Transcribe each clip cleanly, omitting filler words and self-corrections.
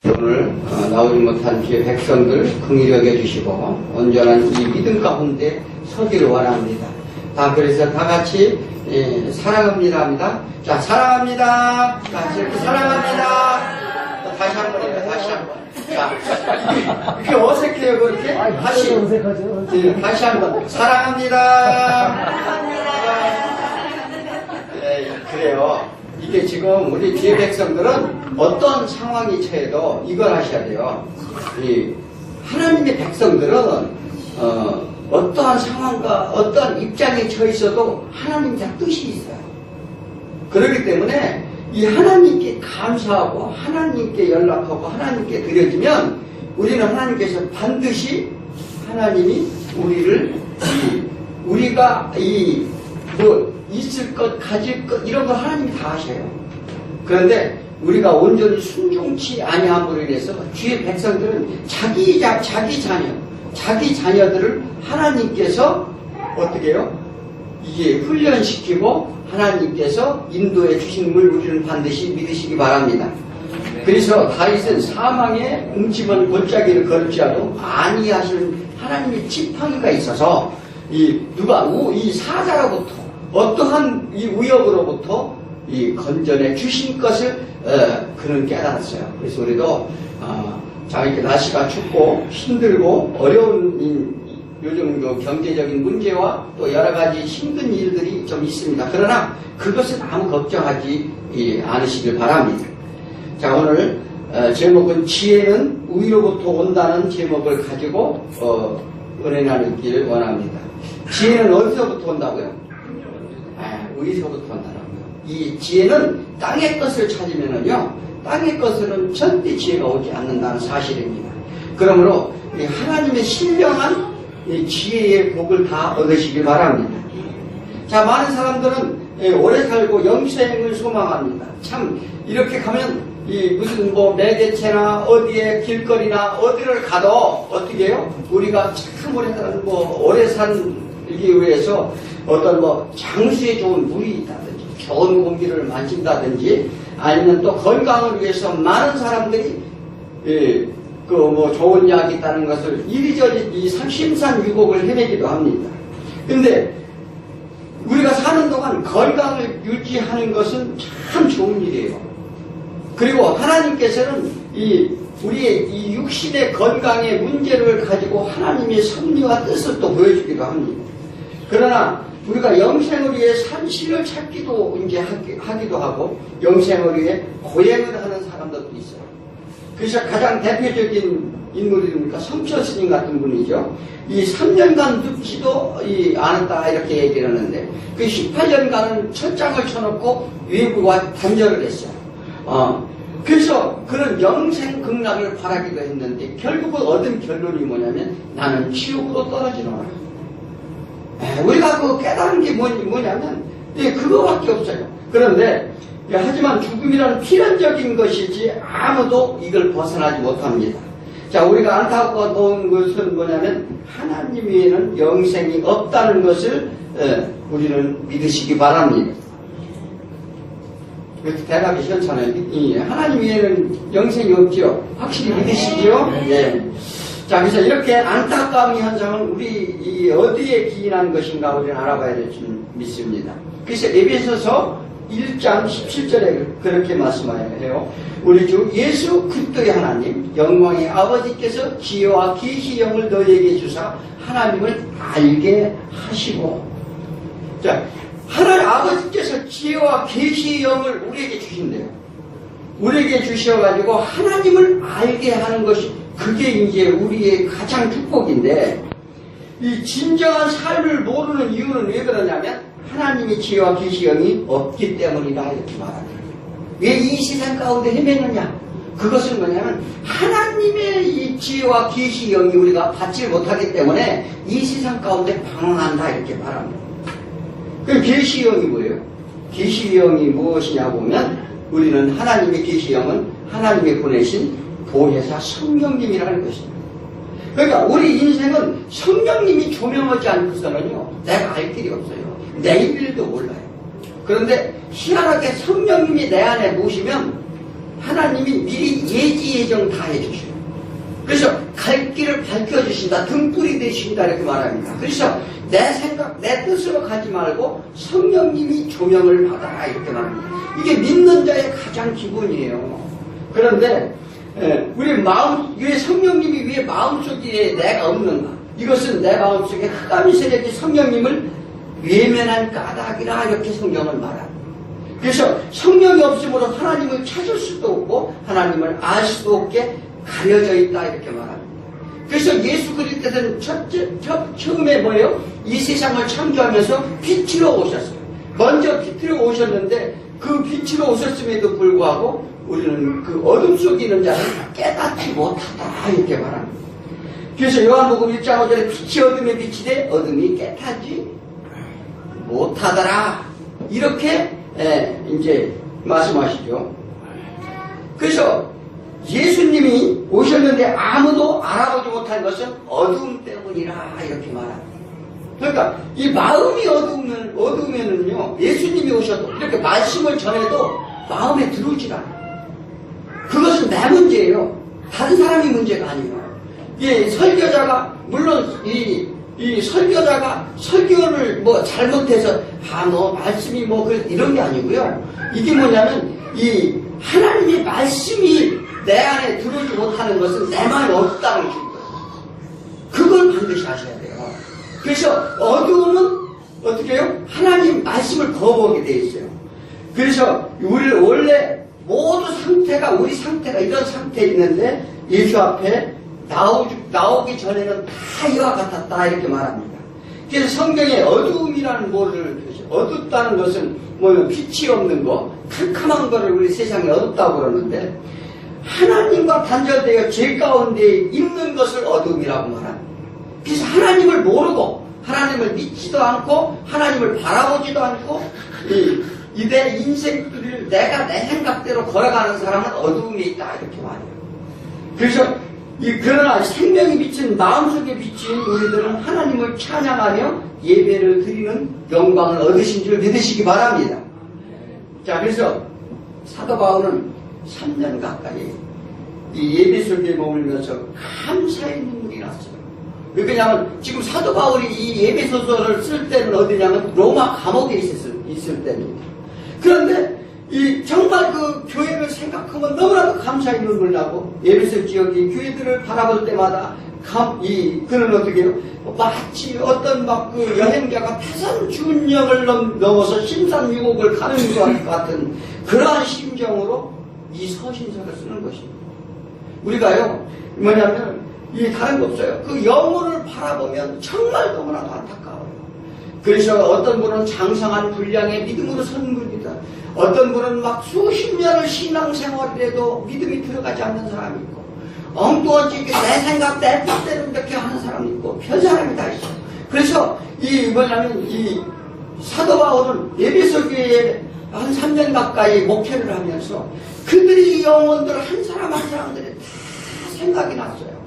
오늘 나오지 못한 주의 백성들 긍휼히 여겨주시고 온전한 이 믿음 가운데 서기를 원합니다. 그래서 다 같이 사랑합니다 합니다. 자, 사랑합니다. 자, 이렇게 사랑합니다. 다시 한 번 해요. 다시 한 번. 자, 이렇게 어색해요 그렇게? 다시 어색하죠. 다시 한 번. 사랑합니다. 그래요. 이게 지금 우리 주의 백성들은 어떤 상황이 처해도 이걸 하셔야 돼요. 이 하나님의 백성들은 어떠한 상황과 어떠한 입장에 처해 있어도 하나님 다 뜻이 있어요. 그렇기 때문에 이 하나님께 감사하고 하나님께 연락하고 하나님께 드려지면 우리는 하나님께서 반드시 하나님이 우리를 우리가 있을 것, 가질 것, 이런 걸 하나님이 다 하셔요. 그런데 우리가 온전히 순종치 아니함으로 인해서 주의 백성들은 자기 자녀들을 하나님께서 어떻게 해요? 이게 훈련시키고 하나님께서 인도해 주심을 우리는 반드시 믿으시기 바랍니다. 그래서 다윗은 사망의 웅침은 골짜기를 걸을지라도 아니하시는 하나님의 지팡이가 있어서 이 사자로부터 어떠한 이 위협으로부터 이 건전해 주신 것을 그는 깨달았어요. 그래서 우리도 이렇게 날씨가 춥고 힘들고 어려운 요즘 경제적인 문제와 또 여러 가지 힘든 일들이 좀 있습니다. 그러나 그것은 아무 걱정하지 않으시길 바랍니다. 자, 오늘 제목은 지혜는 위로부터 온다는 제목을 가지고 은혜 나누기를 원합니다. 지혜는 어디서부터 온다고요? 위에서부터 온다라고요. 이 지혜는 땅의 것을 찾으면은요, 땅의 것으로는 절대 지혜가 오지 않는다는 사실입니다. 그러므로 하나님의 신령한 지혜의 복을 다 얻으시길 바랍니다. 자, 많은 사람들은 오래 살고 영생을 소망합니다. 참 이렇게 가면 무슨 매개체나 어디에 길거리나 어디를 가도 어떻게 해요? 우리가 참 오래 살기 위해서 어떤 장수에 좋은 물이 있다든지 좋은 공기를 마신다든지 아니면 또 건강을 위해서 많은 사람들이 좋은 약이 있다는 것을 이리저리 심산유곡을 해내기도 합니다. 근데 우리가 사는 동안 건강을 유지하는 것은 참 좋은 일이에요. 그리고 하나님께서는 우리의 이 육신의 건강의 문제를 가지고 하나님의 섭리와 뜻을 또 보여주기도 합니다. 그러나 우리가 영생을 위해 산실을 찾기도 이제 하기도 하고 영생을 위해 고행을 하는 사람들도 있어요. 그래서 가장 대표적인 인물이 뭡니까? 성철 스님 같은 분이죠. 이 3년간 눕지도 않았다 이렇게 얘기를 하는데 그 18년간은 철장을 쳐놓고 외부와 단절을 했어요. 그래서 그런 영생 극락을 바라기도 했는데 결국은 얻은 결론이 뭐냐면 나는 지옥으로 떨어지노라. 우리가 깨달은 게 뭐냐면 그거밖에 없어요. 그런데 하지만 죽음이란 필연적인 것이지 아무도 이걸 벗어나지 못합니다. 자, 우리가 안타까운 것은 뭐냐면 하나님 외에는 영생이 없다는 것을 우리는 믿으시기 바랍니다. 그래서 대답이 시원찮아요. 하나님 외에는 영생이 없죠. 확실히 믿으시죠? 네. 자, 그래서 이렇게 안타까운 현상은 우리 어디에 기인한 것인가 우리는 알아봐야 될 줄 믿습니다. 그래서 에베소서 1장 17절에 그렇게 말씀해요. 우리 주 예수 그리스도의 하나님 영광의 아버지께서 지혜와 계시 영을 너희에게 주사 하나님을 알게 하시고, 자, 하나님 아버지께서 지혜와 계시 영을 우리에게 주신대요. 우리에게 주셔가지고 하나님을 알게 하는 것이 그게 이제 우리의 가장 축복인데, 이 진정한 삶을 모르는 이유는 왜 그러냐면 하나님의 지혜와 계시 영이 없기 때문이다 이렇게 말합니다. 왜 이 세상 가운데 헤매느냐? 그것은 뭐냐면 하나님의 이 지혜와 계시 영이 우리가 받지 못하기 때문에 이 세상 가운데 방황한다 이렇게 말합니다. 그럼 계시 영이 뭐예요? 계시 영이 무엇이냐 보면 우리는 하나님의 계시 영은 하나님의 보내신 보혜사 성령님이라는 것입니다. 그러니까 우리 인생은 성령님이 조명하지 않고서는요, 내가 알 길이 없어요. 내일도 몰라요. 그런데 희한하게 성령님이 내 안에 모시면 하나님이 미리 예지예정 다 해주셔요. 그래서 갈 길을 밝혀주신다, 등불이 되신다 이렇게 말합니다. 그래서 내 생각, 내 뜻으로 가지 말고 성령님이 조명을 받아라 이렇게 말합니다. 이게 믿는 자의 가장 기본이에요. 그런데 우리 마음, 왜 성령님이 왜 마음속에 내가 없는가? 이것은 내 마음속에 흑암이 세력이 성령님을 외면한 까닭이라 이렇게 성경을 말합니다. 그래서 성령이 없으므로 하나님을 찾을 수도 없고 하나님을 알 수도 없게 가려져 있다 이렇게 말합니다. 그래서 예수 그리스도는 처음에 뭐예요? 이 세상을 창조하면서 빛으로 오셨어요. 먼저 빛으로 오셨는데 그 빛으로 오셨음에도 불구하고 우리는 그 어둠 속에 있는 자를 깨닫지 못하다 이렇게 말합니다. 그래서 요한복음 1장 5절에 빛이 어둠에 비치되 어둠이 깨닫지 못하더라 이렇게 이제 말씀하시죠. 그래서 예수님이 오셨는데 아무도 알아보지 못한 것은 어둠 때문이라 이렇게 말합니다. 그러니까 이 마음이 어두우면은요 예수님이 오셔도 이렇게 말씀을 전해도 마음에 들어오질 않아요. 그것은 내 문제예요. 다른 사람이 문제가 아니에요. 이 설교자가 물론 이 설교자가 설교를 뭐 잘못해서 뭐 말씀이 뭐 이런 게 아니고요. 이게 뭐냐면 이 하나님의 말씀이 내 안에 들어오지 못하는 것은 내 마음에 없다는 거예요. 그걸 반드시 아셔야 돼요. 그래서 어두움은 어떻게 해요? 하나님 말씀을 거부하게 돼 있어요. 그래서 우리 원래 모든 상태가 우리 상태가 이런 상태에 있는데 예수 앞에 나오기 전에는 다 이와 같았다 이렇게 말합니다. 그래서 성경에 어두움이라는 뭐를 어둡다는 것은 뭐냐면 빛이 없는 거, 캄캄한 거를 우리 세상에 어둡다고 그러는데 하나님과 단절되어 죄 가운데 있는 것을 어둠이라고 말합니다. 그래서 하나님을 모르고 하나님을 믿지도 않고 하나님을 바라보지도 않고 내 인생들을 내가 내 생각대로 걸어가는 사람은 어두움에 있다 이렇게 말해요. 그래서 그러나 생명이 비친 마음속에 비친 우리들은 하나님을 찬양하며 예배를 드리는 영광을 얻으신 줄 믿으시기 바랍니다. 자, 그래서 사도 바울은 3년 가까이 이 예배 속에 머물면서 감사의 눈물이 났어요. 왜냐하면 지금 사도 바울이 이 예배 소설을 쓸 때는 어디냐면 로마 감옥에 있을 때입니다. 그런데 정말 그 교회를 생각하면 너무나도 감사의 눈물 나고 예배소 지역의 교회들을 바라볼 때마다 그는 어떻게 해요? 마치 어떤 그 여행자가 태산준역을 넘어서 심산유곡을 가는 것 같은 그러한 심정으로 이 서신서를 쓰는 것입니다. 우리가요 뭐냐면 다른 거 없어요. 그 영혼을 바라보면 정말 너무나도 안타까워요. 그래서 어떤 분은 장성한 분량의 믿음으로 선 분이다. 어떤 분은 막 수십 년을 신앙생활이라도 믿음이 들어가지 않는 사람이 있고 엉뚱하게 내 생각 내 뜻대로 이렇게 하는 사람이 있고 별 사람이 다 있어요. 그래서 뭐냐면 사도 바울은 에베소 교회에 한 3년 가까이 목회를 하면서 그들의 영혼들 한 사람 한 사람들이 다 생각이 났어요.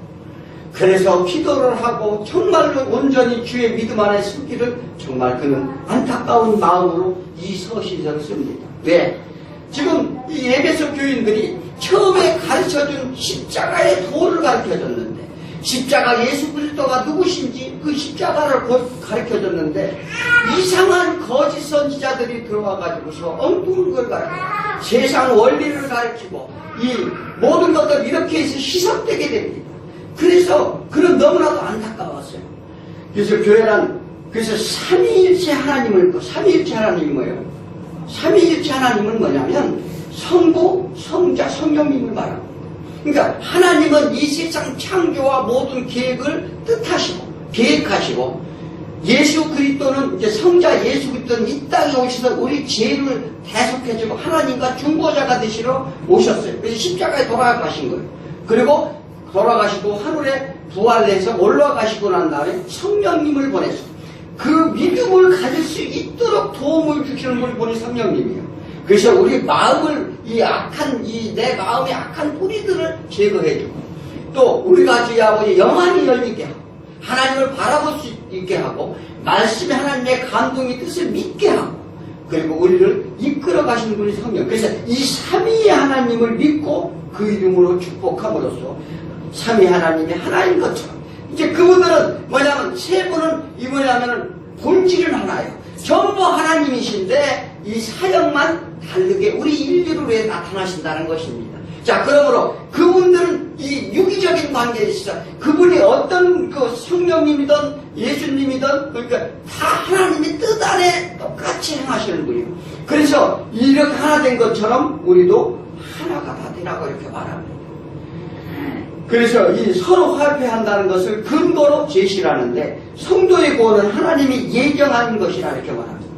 그래서 기도를 하고 정말로 온전히 주의 믿음 안에 숨기를 정말 그는 안타까운 마음으로 이 서신서를 씁니다. 왜? 지금 이 에베소 교인들이 처음에 가르쳐준 십자가의 도를 가르쳐줬는데 십자가 예수 그리스도가 누구신지 그 십자가를 가르쳐줬는데 이상한 거짓 선지자들이 들어와가지고서 엉뚱한 걸 가르쳐 세상 원리를 가르치고 이 모든 것들 이렇게 해서 희석되게 됩니다. 그래서 그는 너무나도 안타까웠어요. 그래서 교회는 삼위일체 하나님을 삼위일체 하나님이 뭐예요? 삼위일체 하나님은 뭐냐면 성부, 성자, 성령님을 말합니다. 그러니까 하나님은 이 세상 창조와 모든 계획을 뜻하시고 계획하시고 예수 그리스도는 이제 성자 예수 그리스도는 이 땅에 오셔서 우리 죄를 대속해주고 하나님과 중보자가 되시러 오셨어요. 그래서 십자가에 돌아가신 거예요. 그리고 돌아가시고 하늘에 부활해서 올라가시고 난 다음에 성령님을 보냈어요. 그 믿음을 가질 수 있도록 도움을 주시는 분이 보니 성령님이에요. 그래서 우리 마음을 내 마음의 악한 뿌리들을 제거해주고 또 우리가 주의 아버지 영안이 열리게 하고 하나님을 바라볼 수 있게 하고 말씀이 하나님의 감동의 뜻을 믿게 하고 그리고 우리를 이끌어 가시는 분이 성령. 그래서 이 삼위의 하나님을 믿고 그 이름으로 축복함으로써 삼위 하나님이 하나인 것처럼 이제 그분들은 뭐냐면 세 분은 이 뭐냐면은 본질은 하나예요. 전부 하나님이신데 이 사역만 다르게 우리 인류를 위해 나타나신다는 것입니다. 자, 그러므로 그분들은 이 유기적인 관계에 있어 그분이 어떤 그 성령님이든 예수님이든 그러니까 다 하나님의 뜻 안에 똑같이 행하시는 분이에요. 그래서 이렇게 하나 된 것처럼 우리도 하나가 다 되라고 이렇게 말합니다. 그래서 이 서로 화합해한다는 것을 근거로 제시를 하는데 성도의 구원은 하나님이 예정한 것이라 이렇게 말합니다.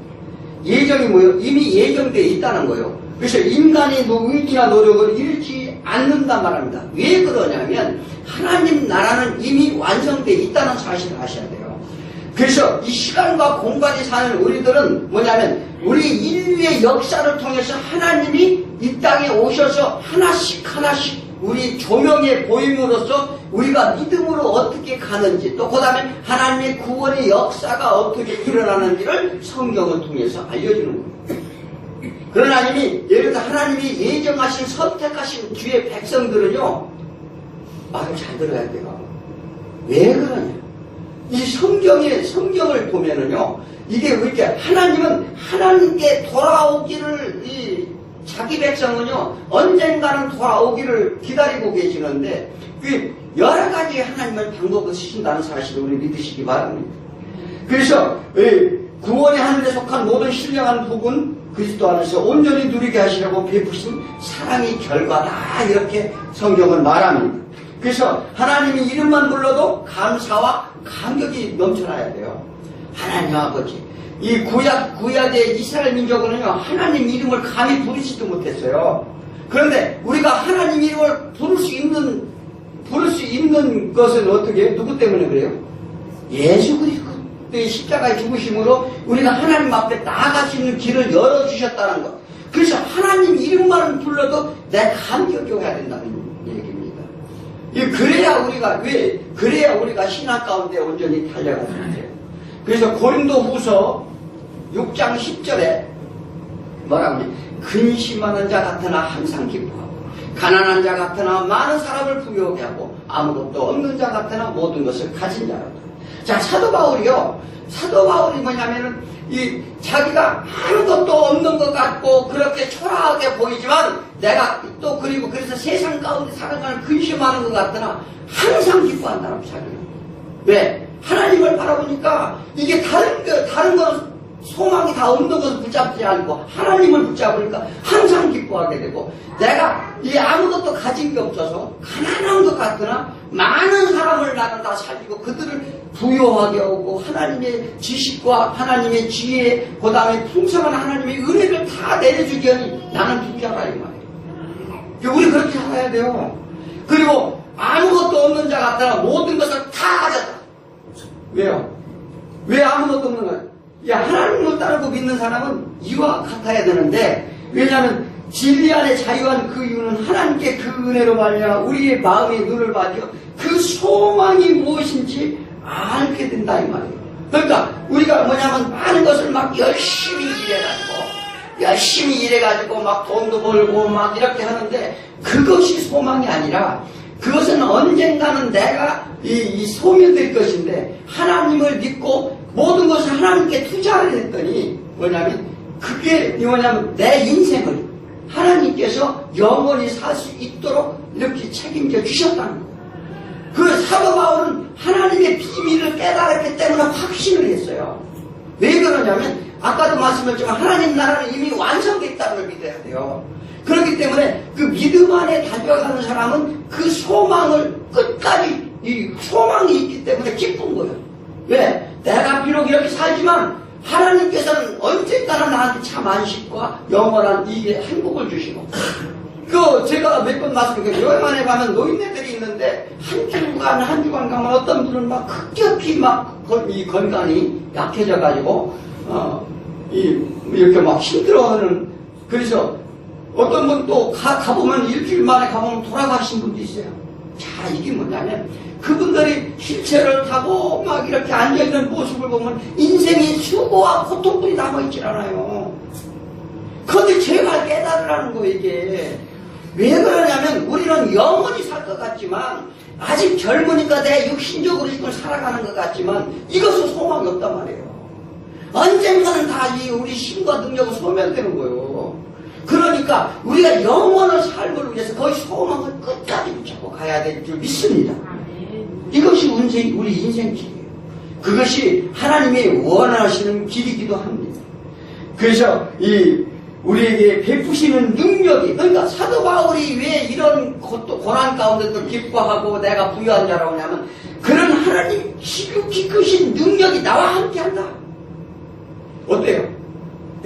예정이 뭐예요? 이미 예정되어 있다는 거예요. 그래서 인간이 의지나 노력을 잃지 않는단 말합니다. 왜 그러냐면 하나님 나라는 이미 완성되어 있다는 사실을 아셔야 돼요. 그래서 이 시간과 공간이 사는 우리들은 뭐냐면 우리 인류의 역사를 통해서 하나님이 이 땅에 오셔서 하나씩 우리 조명에 보임으로써 우리가 믿음으로 어떻게 가는지 또 그 다음에 하나님의 구원의 역사가 어떻게 일어나는지를 성경을 통해서 알려주는 거예요. 그러나 이미 예를 들어 하나님이 예정하신 선택하신 주의 백성들은요 말을 잘 들어야 돼요. 왜 그러냐? 이 성경을 보면은요 이게 왜 이렇게 하나님은 하나님께 돌아오기를 자기 백성은요 언젠가는 돌아오기를 기다리고 계시는데 그 여러 가지 하나님은 방법을 쓰신다는 사실을 우리 믿으시기 바랍니다. 그래서 구원의 하늘에 속한 모든 신령한 복은 그리스도 안에서 온전히 누리게 하시려고 베푸신 사랑의 결과다 이렇게 성경은 말합니다. 그래서 하나님의 이름만 불러도 감사와 감격이 넘쳐나야 돼요. 하나님 아버지 이 구약의 이스라엘 민족은요 하나님 이름을 감히 부르지도 못했어요. 그런데 우리가 하나님 이름을 부를 수 있는 것은 어떻게 누구 때문에 그래요? 예수 그리스도의 십자가의 죽으심으로 우리가 하나님 앞에 나아갈 수 있는 길을 열어주셨다는 것. 그래서 하나님 이름만 불러도 내 감격이 해야 된다는 얘기입니다. 그래야 우리가 신앙 가운데 온전히 달려갈 수 있어요. 그래서 고린도후서 6장 10절에 뭐라고 하냐? 근심하는 자 같으나 항상 기뻐하고 가난한 자 같으나 많은 사람을 부유하게 하고 아무것도 없는 자 같으나 모든 것을 가진 자라다. 자, 사도 바울이 뭐냐면은 자기가 아무것도 없는 것 같고 그렇게 초라하게 보이지만 내가 또 그래서 세상 가운데 살아가는 근심하는 것 같으나 항상 기뻐한다는 자기는. 왜? 하나님을 바라보니까 이게 다른 건 소망이 다 없는 것을 붙잡지 않고 하나님을 붙잡으니까 항상 기뻐하게 되고 내가 아무것도 가진 게 없어서 가난한 것 같으나 많은 사람을 나는 다 살리고 그들을 부요하게 하고 하나님의 지식과 하나님의 지혜 그 다음에 풍성한 하나님의 은혜를 다 내려주기 위해 나는 부자라 이 말이에요. 우리 그렇게 살아야 돼요. 그리고 아무것도 없는 자 같으나 모든 것을 다 가졌다. 왜요? 왜 아무것도 없는 거야? 하나님을 따르고 믿는 사람은 이와 같아야 되는데 왜냐하면 진리 안에 자유한 그 이유는 하나님께 그 은혜로 말미암아 우리의 마음의 눈을 받여 그 소망이 무엇인지 알게 된다 이 말이에요. 그러니까 우리가 뭐냐면 많은 것을 막 열심히 일해가지고 막 돈도 벌고 막 이렇게 하는데 그것이 소망이 아니라 그것은 언젠가는 내가 소멸될 것인데 하나님을 믿고 모든 것을 하나님께 투자를 했더니 그게 내 인생을 하나님께서 영원히 살 수 있도록 이렇게 책임져 주셨다는 거예요. 그 사도 바울은 하나님의 비밀을 깨달았기 때문에 확신을 했어요. 왜 그러냐면 아까도 말씀드렸지만 하나님 나라는 이미 완성됐다는 걸 믿어야 돼요. 그렇기 때문에 그 믿음 안에 달려가는 사람은 그 소망을 끝까지 소망이 있기 때문에 기쁜 거예요. 왜? 내가 비록 이렇게 살지만 하나님께서는 언젠가는 나한테 참 안식과 영원한 이게 행복을 주시고 제가 몇 번 말씀드렸어요. 여행안에 가면 노인네들이 있는데 한 주간 가면 어떤 분은 막 급격히 이 건강이 약해져가지고 이렇게 막 힘들어하는 그래서 어떤 분 또 가보면 일주일 만에 가보면 돌아가신 분도 있어요. 자, 이게 뭐냐면 그분들이 휠체어를 타고 막 이렇게 앉아있는 모습을 보면 인생의 수고와 고통들이 남아있질 않아요. 그런데 제발 깨달으라는 거예요, 이게. 왜 그러냐면, 우리는 영원히 살 것 같지만, 아직 젊으니까 내 육신적으로 지금 살아가는 것 같지만, 이것은 소망이 없단 말이에요. 언젠가는 다 이 우리 힘과 능력은 소멸되는 거예요. 그러니까, 우리가 영원한 삶을 위해서 거의 소망을 끝까지 붙잡고 가야 될 줄 믿습니다. 이것이 우리 인생길이에요. 그것이 하나님이 원하시는 길이기도 합니다. 그래서 우리에게 베푸시는 능력이, 그러니까 사도 바울이 왜 이런 고난 가운데도 기뻐하고 내가 부유한 자라고 하냐면, 그런 하나님 지극히 크신 능력이 나와 함께 한다. 어때요?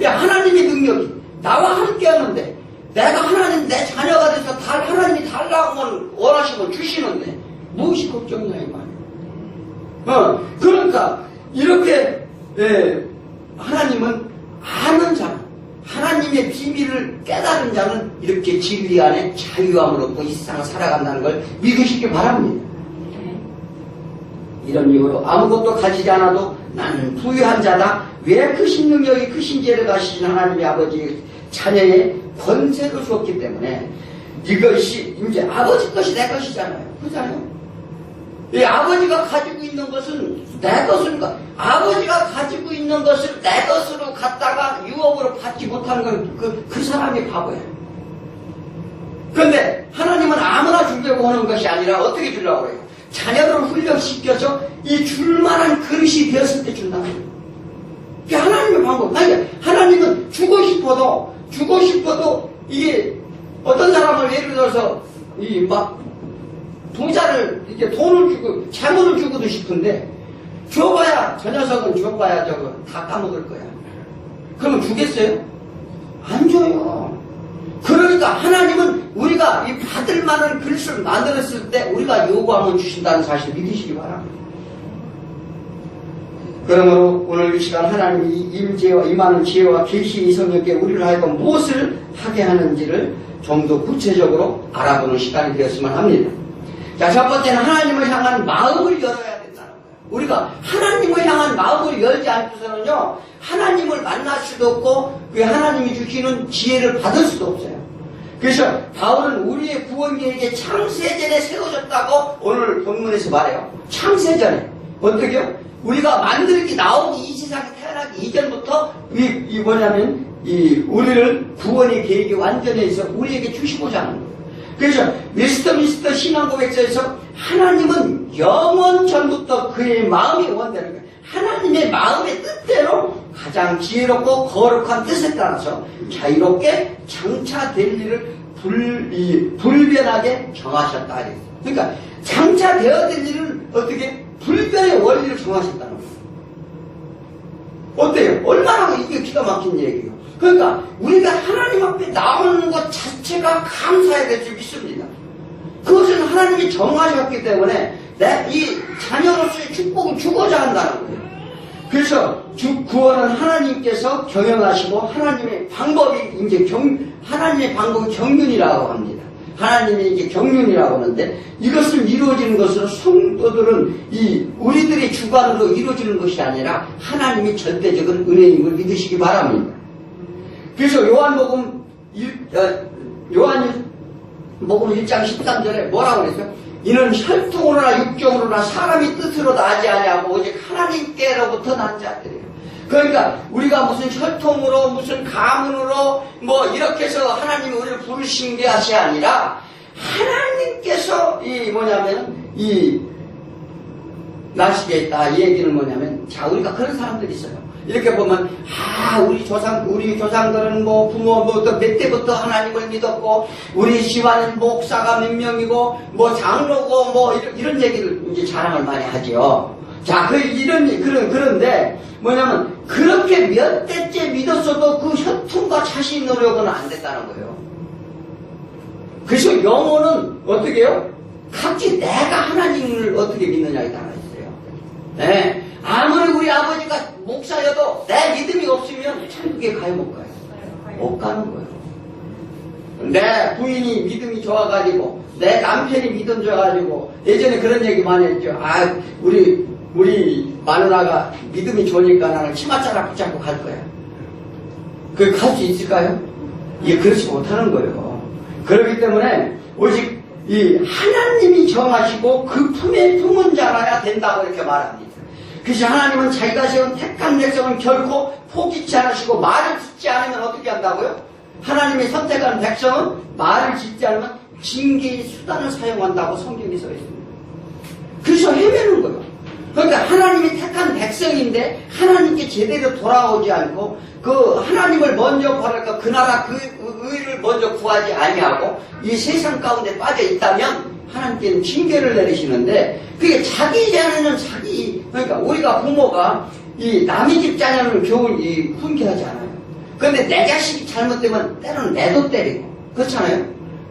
하나님의 능력이 나와 함께 하는데, 내가 하나님 내 자녀가 돼서 하나님이 달라고 원하시고 주시는데 무엇이 걱정이냐 이 말이에요. 그러니까 이렇게 하나님은 아는 자는, 하나님의 비밀을 깨달은 자는 이렇게 진리 안에 자유함을 얻고 이 세상을 살아간다는 걸 믿으시기 바랍니다. 이런 이유로 아무것도 가지지 않아도 나는 부유한 자다. 왜 크신 능력이 크신 지혜를 가시신 하나님의 아버지 자녀의 권세를 주었기 때문에, 이것이 이제 아버지 것이 내 것이잖아요. 그렇잖아요? 이 아버지가 가지고 있는 것은 내 것인가? 아버지가 가지고 있는 것을 내 것으로 갖다가 유업으로 받지 못하는 건 그 사람이 바보예요. 그런데 하나님은 아무나 주려고 하는 것이 아니라 어떻게 주려고 해요? 자녀를 훈련시켜서 이 줄만한 그릇이 되었을 때 준다는 거예요. 그게 하나님의 방법. 아니, 하나님은 주고 싶어도 이게 어떤 사람을 예를 들어서 부자를 이렇게 돈을 주고 재물을 주고도 싶은데, 줘봐야 저 녀석은 줘봐야 저거 다 까먹을 거야. 그러면 주겠어요? 안 줘요. 그러니까 하나님은 우리가 이 받을 만한 그릇을 만들었을 때 우리가 요구하면 주신다는 사실을 믿으시기 바랍니다. 그러므로 오늘 이 시간 하나님이 임하는 지혜와 계시의 성령께 우리를 하여금 무엇을 하게 하는지를 좀 더 구체적으로 알아보는 시간이 되었으면 합니다. 자, 첫 번째는 하나님을 향한 마음을 열어야 된다는 거예요. 우리가 하나님을 향한 마음을 열지 않고서는요, 하나님을 만날 수도 없고 그 하나님이 주시는 지혜를 받을 수도 없어요. 그래서 바울은 우리의 구원 계획이 창세전에 세워졌다고 오늘 본문에서 말해요. 창세전에. 어떻게요? 우리가 만들기 나오기, 이 세상에 태어나기 이전부터 우리를 구원의 계획이 완전해서 우리에게 주시고자 하는 거예요. 그래서 웨스트민스터 신앙고백서에서 하나님은 영원 전부터 그의 마음이 원되는 거예요. 하나님의 마음의 뜻대로 가장 지혜롭고 거룩한 뜻에 따라서 자유롭게 장차될 일을 불변하게 정하셨다. 그러니까 장차되어야 될 일을 어떻게 불변의 원리를 정하셨다는 거예요. 어때요? 얼마나 이게 기가 막힌 얘기예요. 그러니까 우리가 하나님 앞에 나오는 것 자체가 감사해야 될 줄 믿습니다. 그것은 하나님이 정하셨기 때문에 이 자녀로서의 축복을 주고자 한다는 거예요. 그래서 구원은 하나님께서 경영하시고 하나님의 방법이 하나님의 방법이 경륜이라고 합니다. 하나님의 이제 경륜이라고 하는데, 이것을 이루어지는 것은 성도들은 우리들의 주관으로 이루어지는 것이 아니라 하나님의 절대적인 은혜임을 믿으시기 바랍니다. 그래서 요한복음 1장 13절에 뭐라고 그랬어요? 이는 혈통으로나 육정으로나 사람이 뜻으로 나지 아니하고 오직 하나님께로부터 난 자들이에요. 그러니까 우리가 무슨 혈통으로 무슨 가문으로 이렇게 해서 하나님이 우리를 부르신 것이 아니라 하나님께서 나시게 했다. 이 얘기는 뭐냐면, 자, 우리가 그런 사람들이 있어요. 이렇게 보면, 우리 조상들은 부모부터 몇 때부터 하나님을 믿었고, 우리 집안은 목사가 몇 명이고, 장로고, 이런 얘기를 이제 자랑을 많이 하죠. 자, 그런데, 뭐냐면, 그렇게 몇 대째 믿었어도 그 혈통과 자신 노력은 안 됐다는 거예요. 그래서 영혼은 어떻게 해요? 각기 내가 하나님을 어떻게 믿느냐에 따라 있어요. 네. 아무리 우리 아버지가 목사여도 내 믿음이 없으면 천국에 가요, 못 가요? 못 가는 거예요. 내 부인이 믿음이 좋아가지고, 내 남편이 믿음 좋아가지고, 예전에 그런 얘기 많이 했죠. 우리 마누라가 믿음이 좋으니까 나는 치맛자락 붙잡고 갈 거야. 갈 수 있을까요? 이게 그렇지 못하는 거예요. 그렇기 때문에 오직 이 하나님이 정하시고 그 품에 품은 자라야 된다고 이렇게 말합니다. 그래서 하나님은 자기가 세운 택한 백성은 결코 포기치 않으시고 말을 듣지 않으면 어떻게 한다고요? 하나님이 선택한 백성은 말을 듣지 않으면 징계의 수단을 사용한다고 성경에 써 있습니다. 그래서 헤매는 거예요. 그러니까 하나님이 택한 백성인데 하나님께 제대로 돌아오지 않고 그 하나님을 먼저 바랄까 그 나라 그 의를 먼저 구하지 아니하고 이 세상 가운데 빠져 있다면 하나님께는 징계를 내리시는데 그게 자기 자녀는 자기 그러니까 우리가 부모가 이 남의 집 자녀는 겨우 훈계하지 않아요. 그런데 내 자식이 잘못되면 때로는 내도 때리고 그렇잖아요.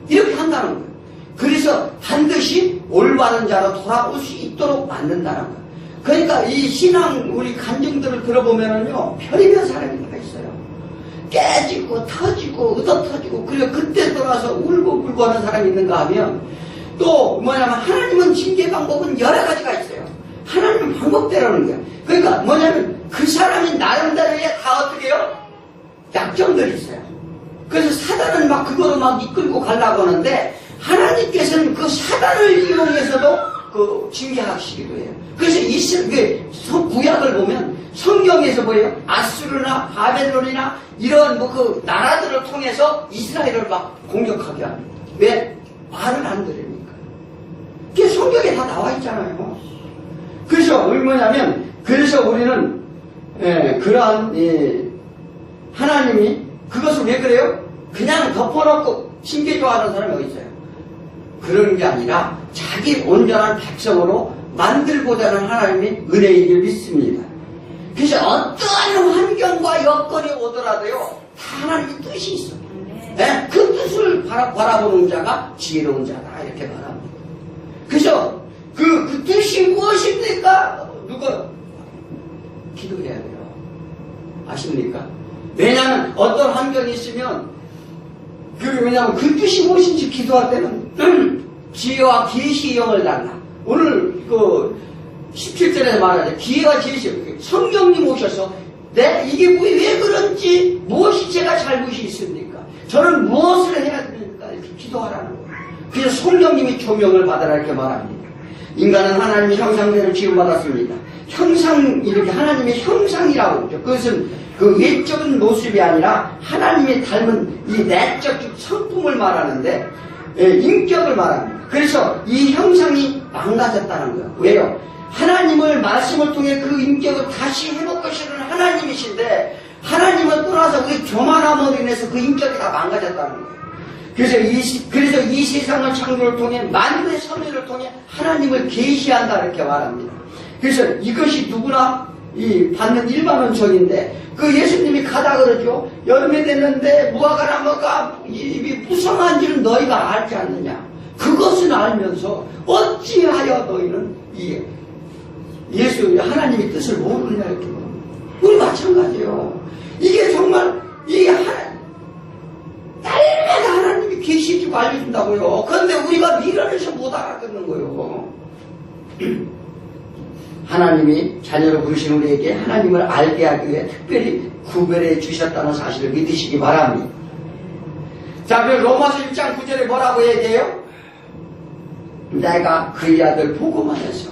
이렇게 한다는 거예요. 그래서 반드시 올바른 자로 돌아올 수 있도록 만든다는 거예요. 그러니까 이 신앙 우리 간증들을 들어보면은요 별의별 사람이 다 있어요. 깨지고 터지고 얻어터지고 그리고 그때 돌아서 울고 하는 사람이 있는가 하면 또 뭐냐면 하나님은 징계 방법은 여러 가지가 있어요. 하나님은 방법대로는 거예요. 그러니까 뭐냐면 그 사람이 나름대로의 다 어떻게 해요? 약점들이 있어요. 그래서 사단은 막 그거로 막 이끌고 가려고 하는데 하나님께서는 그 사단을 이용해서도 그 징계하시기도 해요. 그래서 구약을 보면 성경에서 뭐예요? 아수르나 바벨론이나 이런 그 나라들을 통해서 이스라엘을 막 공격하게 합니다. 왜? 말을 안 들으니까. 그게 성경에 다 나와 있잖아요. 그래서 뭐냐면 그래서 우리는 그러한 하나님이 그것을 왜 그래요? 그냥 덮어놓고 징계 좋아하는 사람이 어디 있어요? 그런 게 아니라 자기 온전한 백성으로 만들고자 하는 하나님의 은혜이길 믿습니다. 그래서 어떠한 환경과 여건이 오더라도요 다 하나님의 뜻이 있어요. 네? 그 뜻을 바라보는 자가 지혜로운 자다 이렇게 말합니다. 그래서 그 뜻이 무엇입니까? 누가 기도해야 돼요. 아십니까? 왜냐하면 어떤 환경이 있으면 왜냐하면 그 뜻이 무엇인지 기도할 때는 지혜와 계시의 영을 달라. 오늘 그 17절에서 말하죠. 기회와 계시 성령님 오셔서 이게 왜 그런지 무엇이 제가 잘못이 있습니까? 저는 무엇을 해야 됩니까? 이렇게 기도하라는 거예요. 그래서 성령님이 조명을 받으라 이렇게 말합니다. 인간은 하나님의 형상대로 지음받았습니다. 이렇게 하나님의 형상이라고 그러죠. 그것은 그 외적인 모습이 아니라 하나님의 닮은 이 내적 성품을 말하는데 인격을 말합니다. 그래서 이 형상이 망가졌다는 거예요. 왜요? 하나님을 말씀을 통해 그 인격을 다시 회복하시는 하나님이신데 하나님을 떠나서 우리 교만함으로 인해서 그 인격이 다 망가졌다는 거예요. 그래서 이 세상의 창조를 통해 만물의 섭리를 통해 하나님을 계시한다 이렇게 말합니다. 그래서 이것이 누구나 받는 일반 은총인데 그 예수님이 가다 그러죠. 열매 됐는데 무화과 나무가 입이 무성한지는 너희가 알지 않느냐. 그것은 알면서 어찌하여 너희는 하나님의 뜻을 모르느냐 이렇게 말합니다. 우리 마찬가지예요. 이게 정말 날마다 하나님이 계시해주고 알려준다고요. 그런데 우리가 미련해서 못 알아듣는 거예요. 하나님이 자녀로 부르신 우리에게 하나님을 알게 하기 위해 특별히 구별해 주셨다는 사실을 믿으시기 바랍니다. 자, 그럼 로마서 1장 9절에 뭐라고 얘기해요? 내가 그의 아들 보고만 해서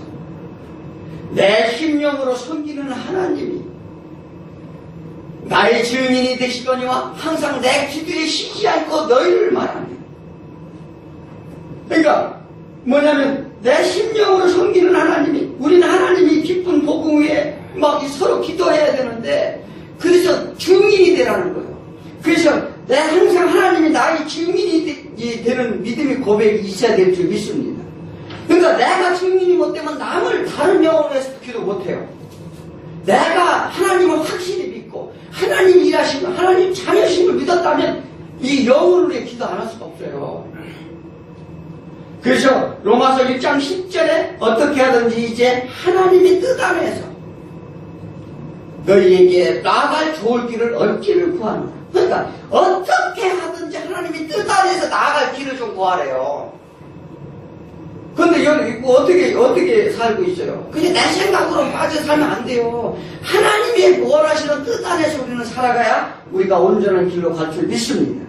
내 심령으로 섬기는 하나님이 나의 증인이 되시거니와 항상 내 기도에 쉬지 않고 너희를 말합니다. 그러니까 뭐냐면 내 심령으로 섬기는 하나님이 우리는 하나님이 기쁜 복음 위에 막 서로 기도해야 되는데 그래서 증인이 되라는 거예요. 그래서 내 항상 하나님이 나의 증인이 되는 믿음의 고백이 있어야 될 줄 믿습니다. 그러니까 내가 증인이 못되면 남을 다른 영혼을 해서도 기도 못해요. 내가 하나님을 확실히 믿고 하나님 일하시고 하나님 자녀심을 믿었다면 이 영혼을 위해 기도 안 할 수가 없어요. 그래서 로마서 1장 10절에 어떻게 하든지 이제 하나님의 뜻 안에서 너희에게 나아갈 좋을 길을 얻기를 구하는 거예요. 그러니까 어떻게 하든지 하나님의 뜻 안에서 나아갈 길을 좀 구하래요. 그런데 여기 어떻게 살고 있어요? 그냥 내 생각으로 빠져 살면 안 돼요. 하나님의 원하시는 뜻 안에서 우리는 살아가야 우리가 온전한 길로 갈 줄 믿습니다.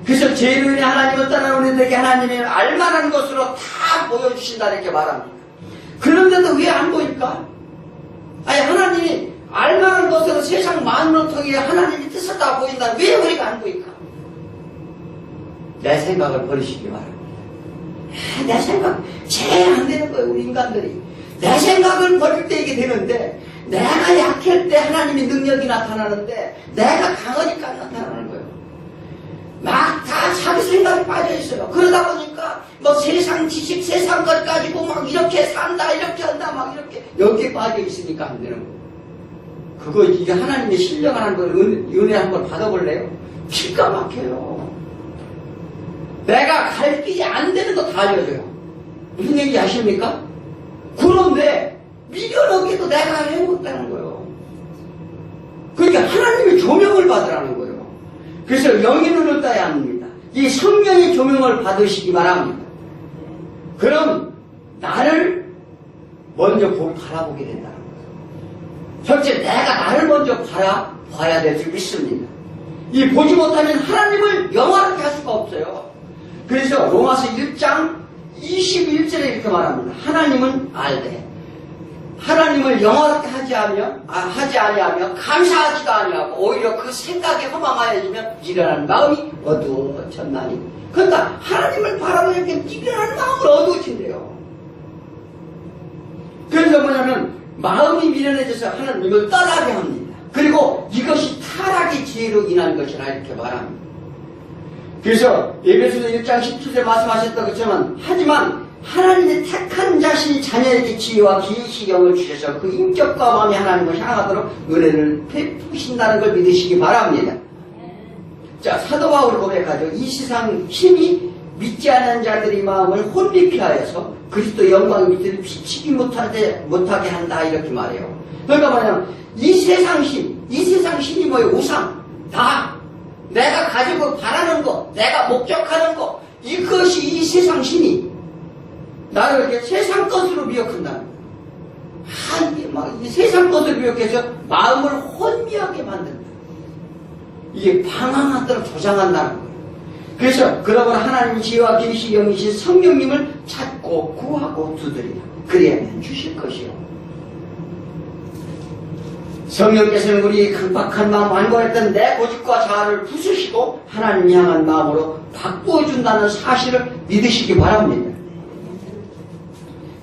그래서 죄로 인해 하나님을 떠난 우리들에게 하나님이 알만한 것으로 다 보여주신다 이렇게 말합니다. 그런데도 왜 안 보일까? 아니 하나님이 알만한 것으로 세상 만물을 통해 하나님이 뜻을 다 보인다. 왜 우리가 안 보일까? 내 생각을 버리시기 바랍니다. 내 생각 제일 안 되는 거예요. 우리 인간들이 내 생각을 버릴 때 이게 되는데, 내가 약할 때 하나님의 능력이 나타나는데 내가 강하니까 나타나는 거예요. 막 다 자기 생각에 빠져있어요. 그러다 보니까 뭐 세상 지식, 세상 것 가지고 막 이렇게 산다, 이렇게 한다, 막 이렇게 여기에 빠져있으니까 안 되는 거예요. 그거 이게 하나님의 신령을 한번 은혜 한번 받아볼래요? 기가 막혀요. 내가 갈 길이 안 되는 거 다 알려줘요. 무슨 얘기 아십니까? 그런데 미련하게도 내가 해먹었다는 거예요. 그러니까 하나님의 조명을 받으라는 거예요. 그래서 영의 눈을 떠야 합니다. 이 성령의 조명을 받으시기 바랍니다. 그럼 나를 먼저 바라보게 된다는 거예요. 첫째, 내가 나를 먼저 바라봐야 될 줄 믿습니다. 이 보지 못하면 하나님을 영화롭게 할 수가 없어요. 그래서 로마서 1장 21절에 이렇게 말합니다. 하나님은 알되 하나님을 영화롭게 하지 아니하며 감사하지도 아니하고 오히려 그 생각에 허망하여지면 미련한 마음이 어두워졌나니. 그러니까 하나님을 바라보니까 미련한 마음을 어두워진대요. 그래서 뭐냐면 마음이 미련해져서 하나님을 떠나게 합니다. 그리고 이것이 타락의 죄로 인한 것이라 이렇게 말합니다. 그래서 에베소서 1장 17절에 말씀하셨던 것처럼, 하지만 하나님의 택한 자신이 자녀에게 지혜와 계시경을 주셔서 그 인격과 마음이 하나님을 향하도록 은혜를 베푸신다는 걸 믿으시기 바랍니다. 자, 사도 바울이 고백하죠. 이 세상 힘이 믿지 않는 자들의 마음을 혼미케 하여서 그리스도 영광의 빛을 비치지 못하게 한다 이렇게 말해요. 그러니까 뭐냐면 이 세상 힘이 뭐예요? 우상, 다 내가 가지고 바라는 거, 내가 목적하는 거, 이것이 이 세상 힘이 나를 이렇게 세상 것으로 미혹한다는 거예요. 이 세상 것으로 미혹해서 마음을 혼미하게 만든다. 이게 방황하도록 조장한다는 거예요. 그래서 그러므로 하나님 지혜와 계시 영이신 성령님을 찾고 구하고 두드리라. 그래야만 주실 것이요. 성령께서는 우리 강박한 마음 완고했던 내 고집과 자아를 부수시고 하나님 향한 마음으로 바꾸어준다는 사실을 믿으시기 바랍니다.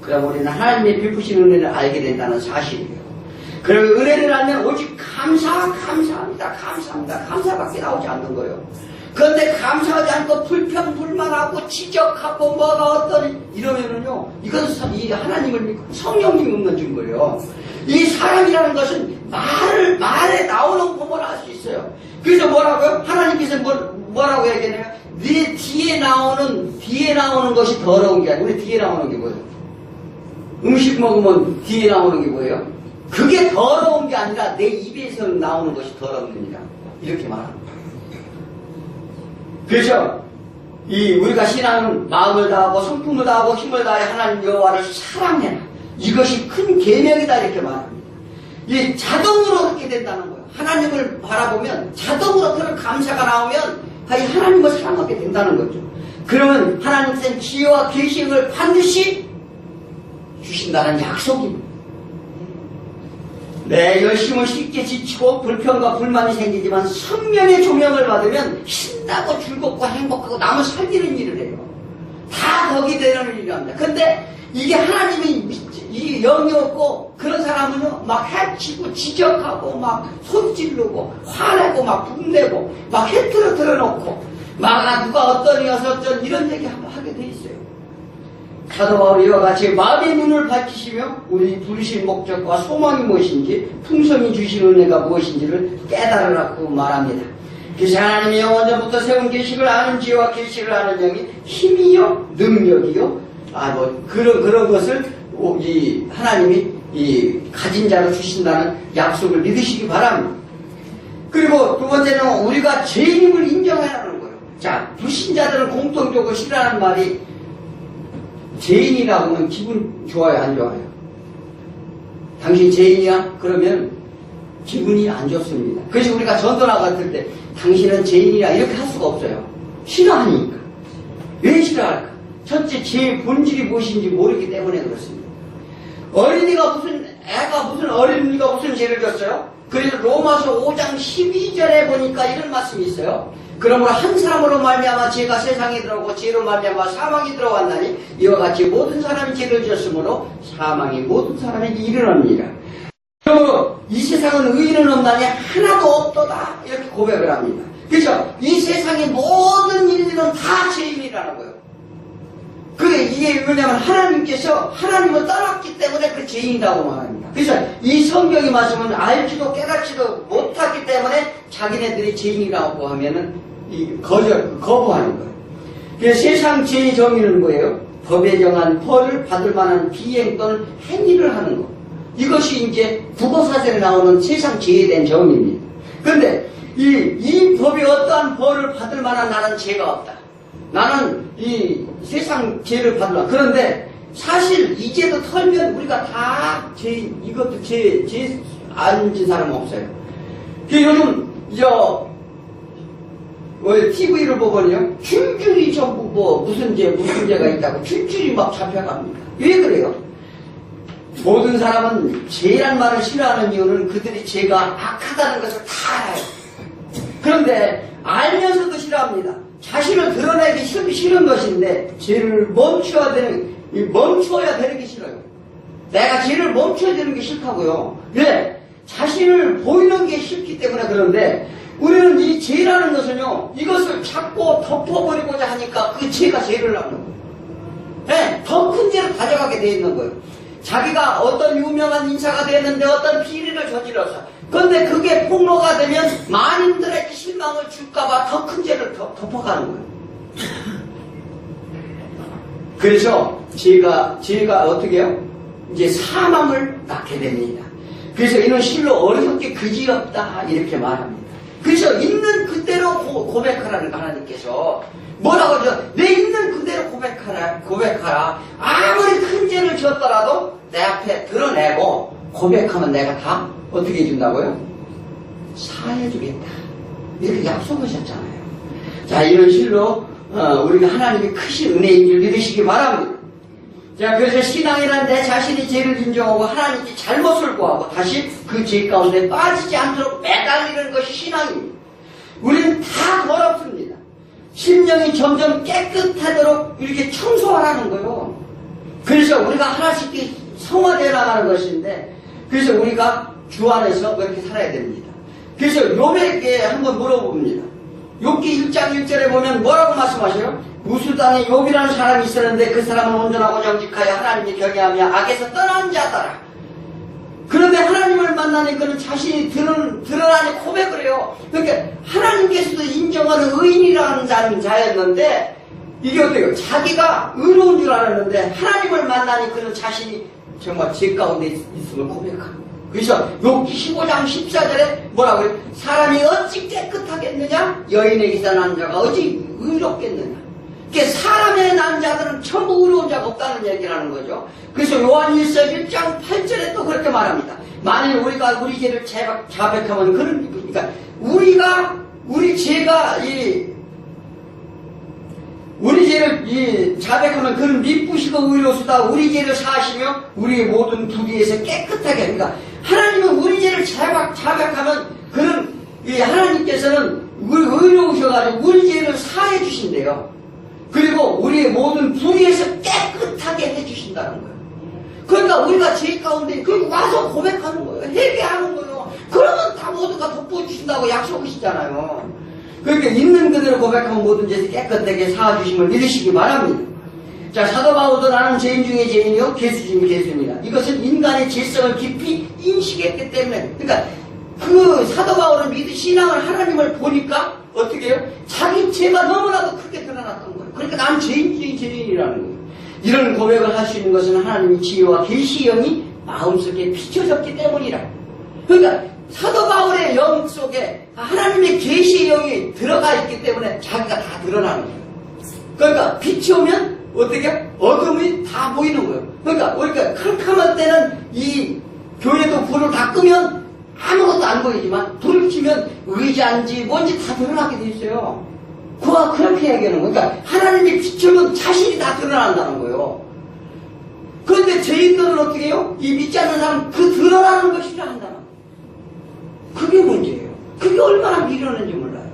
그럼 우리는 하나님의 베푸신 은혜를 알게 된다는 사실이에요. 그리고 은혜를 알면 오직 감사합니다. 감사밖에 나오지 않는 거예요. 그런데 감사하지 않고 불평, 불만하고 지적하고 뭐가 어떠니 이러면은요, 이건 이 하나님을 믿고 성령님이 없는 증거예요. 이 사람이라는 것은 말에 나오는 것만 알 수 있어요. 그래서 뭐라고요? 하나님께서 뭐라고 얘기해요? 네 뒤에 나오는 것이 더러운 게 아니라, 우리 뒤에 나오는 게 뭐예요? 음식 먹으면 뒤에 나오는 게 뭐예요? 그게 더러운 게 아니라 내 입에서 나오는 것이 더러운 겁니다. 이렇게 말합니다. 그래서 우리가 신앙은 마음을 다하고 성품을 다하고 힘을 다해 하나님 여호와를 사랑해라. 이것이 큰 계명이다 이렇게 말합니다. 이 자동으로 그렇게 된다는 거예요. 하나님을 바라보면 자동으로 그런 감사가 나오면 하나님을 사랑하게 된다는 거죠. 그러면 하나님께서는 지혜와 계시를 반드시 주신다는 약속입니다. 내 열심을 쉽게 지치고 불평과 불만이 생기지만 성령의 조명을 받으면 신나고 즐겁고 행복하고 남을 살리는 일을 해요. 다 덕이 되는 일이랍니다. 근데 이게 하나님이 이 영이 없고 그런 사람은요, 막 해치고 지적하고 막 손질르고 화내고 막 분내고 막 해트로 틀어놓고 막 누가 어떠니 어쩌니 이런 얘기 하게 돼 있어요. 사도 바울이 이와 같이 마음의 눈을 밝히시며 우리 부르신 목적과 소망이 무엇인지, 풍성히 주신 은혜가 무엇인지를 깨달으라고 말합니다. 그래서 하나님이 영원전부터 세운 계시를 아는 지혜와 계시를 아는 영이 힘이요 능력이요 그런 것을 하나님이 가진 자로 주신다는 약속을 믿으시기 바랍니다. 그리고 두 번째는 우리가 죄인임을 인정하라는 거예요. 자, 불신자들은 공통적으로 싫어하는 말이, 죄인이라고 하면 기분 좋아요, 안 좋아요? 당신 죄인이야? 그러면 기분이 안 좋습니다. 그래서 우리가 전도 나갔을 때 당신은 죄인이야 이렇게 할 수가 없어요. 싫어하니까. 왜 싫어할까? 첫째, 제 본질이 무엇인지 모르기 때문에 그렇습니다. 애가 무슨 어린이가 무슨 죄를 졌어요? 그래서 로마서 5장 12절에 보니까 이런 말씀이 있어요. 그러므로 한 사람으로 말미암아 죄가 세상에 들어오고 죄로 말미암아 사망이 들어왔나니 이와 같이 모든 사람이 죄를 지었으므로 사망이 모든 사람에게 이르느니라. 그러므로 이 세상은 의인은 없나니 하나도 없도다 이렇게 고백을 합니다. 그래서 이 세상의 모든 인류는 다 죄인이라는 거예요. 그게 이게 왜냐하면 하나님께서 하나님을 떠났기 때문에 그 죄인이라고 말합니다. 그래서 이 성경의 말씀은 알지도 깨닫지도 못하기 때문에 자기네들이 죄인이라고 하면은 거부하는 거예요. 그래서 세상 죄의 정의는 뭐예요? 법에 정한 벌을 받을 만한 비행 또는 행위를 하는 것. 이것이 이제 국어사전에 나오는 세상 죄에 대한 정의입니다. 그런데 이 법이 어떠한 벌을 받을 만한 나는 죄가 없다. 나는 이 세상 죄를 받으라. 그런데 사실 이제도 털면 우리가 다 이것도 죄 안 진 사람은 없어요. 요즘 TV를 보면요, 줄줄이 전부 무슨 죄가 있다고 줄줄이 막 잡혀갑니다. 왜 그래요? 모든 사람은 죄란 말을 싫어하는 이유는 그들이 죄가 악하다는 것을 다 알아요. 그런데 알면서도 싫어합니다. 자신을 드러내기 싫은 것인데 죄를 멈춰야 되는 게 싫어요. 내가 죄를 멈춰야 되는 게 싫다고요. 왜? 자신을 보이는 게 싫기 때문에. 그런데 우리는 이 죄라는 것은요, 이것을 자꾸 덮어버리고자 하니까 그 죄가 죄를 낳는 거예요. 네, 더 큰 죄를 가져가게 돼 있는 거예요. 자기가 어떤 유명한 인사가 되었는데 어떤 비리를 저질러서, 그런데 그게 폭로가 되면 만인들에게 실망을 줄까봐 더 큰 죄를 덮어가는 거예요. 그래서 죄가 어떻게 해요? 이제 사망을 낳게 됩니다. 그래서 이는 실로 어리석게 그지없다 이렇게 말합니다. 그래서 있는 그대로 고백하라는 거. 하나님께서 뭐라고 하죠? 내 있는 그대로 고백하라. 아무리 큰 죄를 지었더라도 내 앞에 드러내고 고백하면 내가 다 어떻게 해준다고요? 사해주겠다. 이렇게 약속하셨잖아요. 자, 이런 실로 우리가 하나님의 크신 은혜인 줄 믿으시기 바랍니다. 자, 그래서 신앙이란 내 자신이 죄를 인정하고 하나님께 잘못을 구하고 다시 그 죄 가운데 빠지지 않도록 매달리는 것이 신앙입니다. 우리는 다 더럽습니다. 심령이 점점 깨끗하도록 이렇게 청소하라는 거예요. 그래서 우리가 하나씩 성화되어 나가는 것인데, 그래서 우리가 주 안에서 그렇게 살아야 됩니다. 그래서 욥에게 한번 물어봅니다. 욥기 1장 1절에 보면 뭐라고 말씀하셔요? 우수단에 욥이라는 사람이 있었는데 그 사람은 온전하고 정직하여 하나님을 경외하며 악에서 떠난 자더라. 그런데 하나님을 만나니 그는 자신이 드러나니 고백을 해요. 그러니까 하나님께서도 인정하는 의인이라는 자였는데, 이게 어때요? 자기가 의로운 줄 알았는데 하나님을 만나니 그는 자신이 정말 죄 가운데 있음을 고백하고. 그래서 욥기 15장 14절에 뭐라고 해요? 사람이 어찌 깨끗하겠느냐? 여인에게서 난 자가 어찌 의롭겠느냐? 그러니까 사람의 난 자들은 전부 의로운 자가 없다는 얘기를 하는 거죠. 그래서 요한일서 1장 8절에 또 그렇게 말합니다. 만일 우리가 우리 죄를 자백하면 그러니까 우리 죄를 자백하면 그는 미쁘시고 의로우시다. 우리 죄를 사하시며 우리의 모든 불의에서 깨끗하게. 그러니까 하나님은 우리 죄를 자백하면 그는 하나님께서는 의로우셔가지고 우리 죄를 사해 주신대요. 그리고 우리의 모든 불의에서 깨끗하게 해주신다는 거예요. 그러니까 우리가 죄 가운데 와서 고백하는 거예요. 회개하는 거예요. 그러면 다 모두가 덮어주신다고 약속하시잖아요. 그러니까 있는 그대로 고백하면 모든 죄에서 깨끗하게 사해주심을 믿으시기 바랍니다. 자, 사도 바울도 나는 죄인 중에 죄인이요 괴수 중에 괴수입니다. 이것은 인간의 죄성을 깊이 인식했기 때문에. 그러니까 그 사도 바울은 신앙을 하나님을 보니까 어떻게 해요? 자기 죄가 너무나도 크게 드러났던 거예요. 그러니까 난 죄인 중에 죄인이라는 거예요. 이런 고백을 할 수 있는 것은 하나님의 지혜와 계시의 영이 마음속에 비춰졌기 때문이라. 그러니까 사도 바울의 영 속에 하나님의 계시의 영이 들어가 있기 때문에 자기가 다 드러나는 거예요. 그러니까 빛이 오면 어떻게 어둠이 다 보이는 거예요. 그러니까 우리가 캄캄할 때는 이 교회도 불을 다 끄면 아무것도 안 보이지만 불을 켜면 의자인지 뭔지 다 드러나게 돼 있어요. 그가 그렇게 얘기하는 거예요. 그러니까 하나님이 비추면 자신이 다 드러난다는 거예요. 그런데 죄인들은 어떻게 해요? 이 믿지 않는 사람은 그 드러나는 것이 싫어한다는 거예요. 그게 문제예요. 그게 얼마나 미련한지 몰라요.